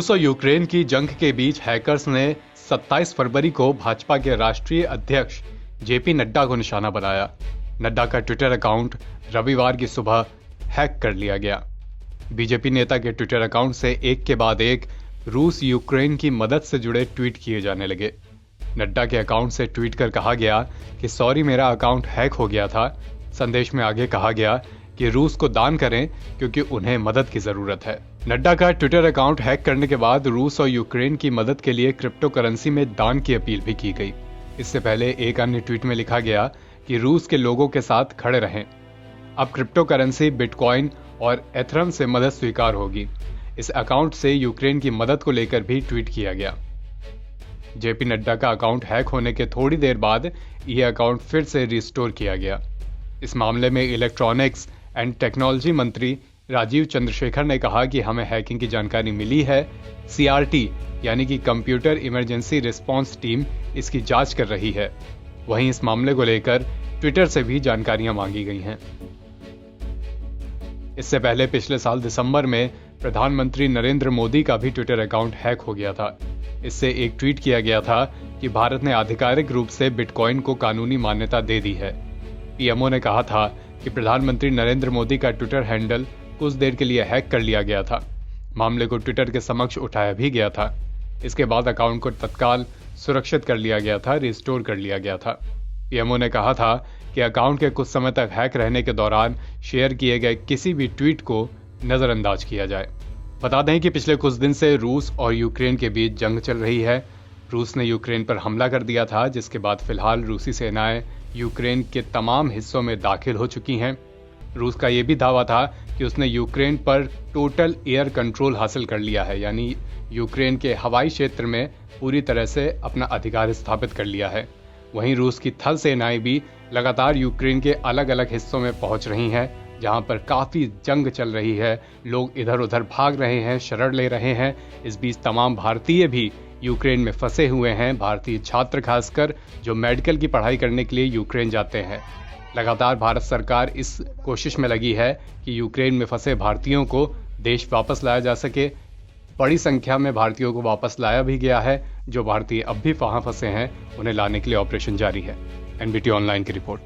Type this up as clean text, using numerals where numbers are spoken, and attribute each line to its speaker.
Speaker 1: रूस और यूक्रेन की जंग के बीच हैकर्स ने 27 फरवरी को भाजपा के राष्ट्रीय अध्यक्ष जेपी नड्डा को निशाना बनाया। नड्डा का ट्विटर अकाउंट रविवार की सुबह हैक कर लिया गया। बीजेपी नेता के ट्विटर अकाउंट से एक के बाद एक रूस यूक्रेन की मदद से जुड़े ट्वीट किए जाने लगे। नड्डा के अकाउंट से ट्वीट कर कहा गया कि सॉरी, मेरा अकाउंट हैक हो गया था। संदेश में आगे कहा गया कि रूस को दान करें क्योंकि उन्हें मदद की जरूरत है। नड्डा का ट्विटर अकाउंट हैक करने के बाद रूस और यूक्रेन की मदद के लिए क्रिप्टो करेंसी में दान की अपील भी की गई। इससे पहले एक अन्य ट्वीट में लिखा गया कि रूस के लोगों के साथ खड़े रहें। अब क्रिप्टो करेंसी बिटकॉइन और एथरम से मदद स्वीकार होगी। इस अकाउंट से यूक्रेन की मदद को लेकर भी ट्वीट किया गया। जेपी नड्डा का अकाउंट हैक होने के थोड़ी देर बाद यह अकाउंट फिर से रिस्टोर किया गया। इस मामले में इलेक्ट्रॉनिक्स एंड टेक्नोलॉजी मंत्री राजीव चंद्रशेखर ने कहा कि हमें हैकिंग की जानकारी मिली है। सीआरटी यानी कि कंप्यूटर इमरजेंसी रिस्पांस टीम इसकी जांच कर रही है। वहीं इस मामले को लेकर ट्विटर से भी जानकारियां मांगी गई हैं। इससे पहले पिछले साल दिसंबर में प्रधानमंत्री नरेंद्र मोदी का भी ट्विटर अकाउंट हैक हो गया था। इससे एक ट्वीट किया गया था कि भारत ने आधिकारिक रूप से बिटकॉइन को कानूनी मान्यता दे दी है। पीएमओ ने कहा था कि प्रधानमंत्री नरेंद्र मोदी का ट्विटर हैंडल कुछ देर के लिए हैक कर लिया गया था। मामले को ट्विटर के समक्ष उठाया भी गया था। इसके बाद अकाउंट को तत्काल सुरक्षित कर लिया गया था, रिस्टोर कर लिया गया था। पीएमओ ने कहा था कि अकाउंट के कुछ समय तक हैक रहने के दौरान शेयर किए गए किसी भी ट्वीट को नजरअंदाज किया जाए। बता दें कि पिछले कुछ दिन से रूस और यूक्रेन के बीच जंग चल रही है। रूस ने यूक्रेन पर हमला कर दिया था, जिसके बाद फिलहाल रूसी सेनाएं यूक्रेन के तमाम हिस्सों में दाखिल हो चुकी हैं। रूस का यह भी दावा था कि उसने यूक्रेन पर टोटल एयर कंट्रोल हासिल कर लिया है, यानी यूक्रेन के हवाई क्षेत्र में पूरी तरह से अपना अधिकार स्थापित कर लिया है। वहीं रूस की थल सेनाएं भी लगातार यूक्रेन के अलग अलग हिस्सों में पहुंच रही हैं, जहां पर काफी जंग चल रही है। लोग इधर उधर भाग रहे हैं, शरण ले रहे हैं। इस बीच तमाम भारतीय भी यूक्रेन में फंसे हुए हैं। भारतीय छात्र खासकर जो मेडिकल की पढ़ाई करने के लिए यूक्रेन जाते हैं। लगातार भारत सरकार इस कोशिश में लगी है कि यूक्रेन में फंसे भारतीयों को देश वापस लाया जा सके। बड़ी संख्या में भारतीयों को वापस लाया भी गया है। जो भारतीय अब भी वहां फंसे हैं, उन्हें लाने के लिए ऑपरेशन जारी है। एनबीटी ऑनलाइन की रिपोर्ट।